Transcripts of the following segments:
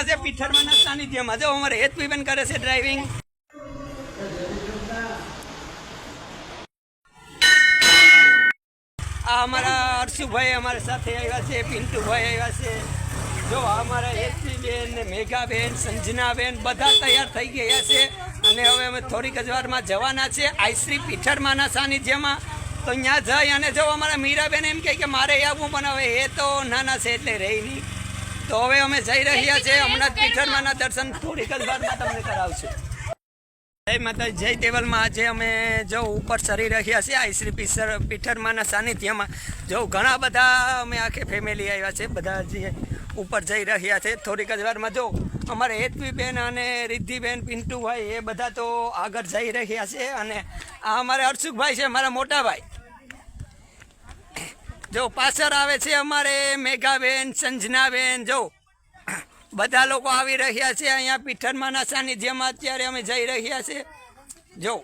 ગયા છે પીઠરમાના સાનિધ્યમાં। જો અમારે હેતવીબેન કરે છે ડ્રાઇવિંગ। આ અમારા હર્ષુભાઈ અમારી સાથે આવ્યા છે, પિન્ટુભાઈ આવ્યા છે। જો અમારા હેતવીબેન ને મેઘાબેન, સંજનાબેન બધા તૈયાર થઈ ગયા છે અને હવે અમે થોડીક જ વારમાં જવાના છે આઈશ્રી પીઠરમાના સાનિધ્યમાં। તો અહીંયા જઈ અને જો અમારા મીરાબેન એમ કહે કે મારે આવવું, પણ હવે એ તો નાના છે એટલે રહી નહીં। તો હવે અમે જઈ રહ્યા છે, હમણાં જ પીઠરમાના દર્શન થોડીક જ વારમાં તમને કરાવશું। જય માતા જય દેવલમાં। આજે અમે જો ઉપર ચડી રહ્યા છીએ આઈશ્રી પીઠરમાના સાનિધ્યમાં। જો ઘણા બધા અમે આખે ફેમિલી આવ્યા છે, બધા જે ઉપર જઈ રહ્યા છે થોડીક જ વારમાં। જો અમારે હેતવીબેન અને રિદ્ધિબેન, પિન્ટુભાઈ એ બધા તો આગળ જઈ રહ્યા છે અને આ અમારે હર્ષુભાઈ છે મારા મોટા ભાઈ। જો પાછળ આવે છે અમારે મેઘાબેન, સંજનાબેન, જો બધા લોકો આવી રહ્યા છે અહીંયા પીઠરમાના સાનિધ્યમાં। અત્યારે અમે જઈ રહ્યા છે। જો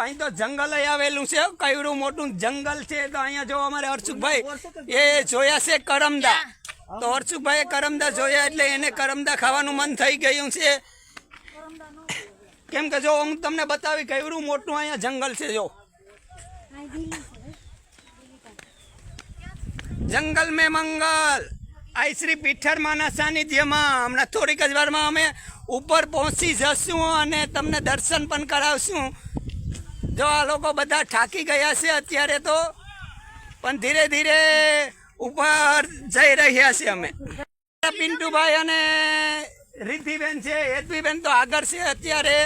અહીં તો જંગલ આવેલું છે, કયું મોટું જંગલ છે। તો અહીંયા જો અમારે હર્ષુભાઈ એ જોયા છે કરમદા। તો હર્ષુભાઈ કરમદા જોયા એટલે એને કરમદા ખાવાનું મન થઈ ગયું છે, કેમ કે જો હું તમને બતાવી કયું મોટું અહીંયા જંગલ છે। જો જંગલ મેં મંગલ આઈશ્રી પીઠરમાના સાનિધ્યમાં। હમણાં થોડીક જ વારમાં અમે ઉપર પહોંચી જશું અને તમને દર્શન પણ કરાવશું। જો આ લોકો બધા થાકી ગયા છે અત્યારે તો, પણ ધીરે ધીરે ઉપર જઈ રહ્યા છે અમે। પિન્ટુભાઈ અને રિદ્ધિબેન છે, હેતવીબેન તો આગળ છે અત્યારે।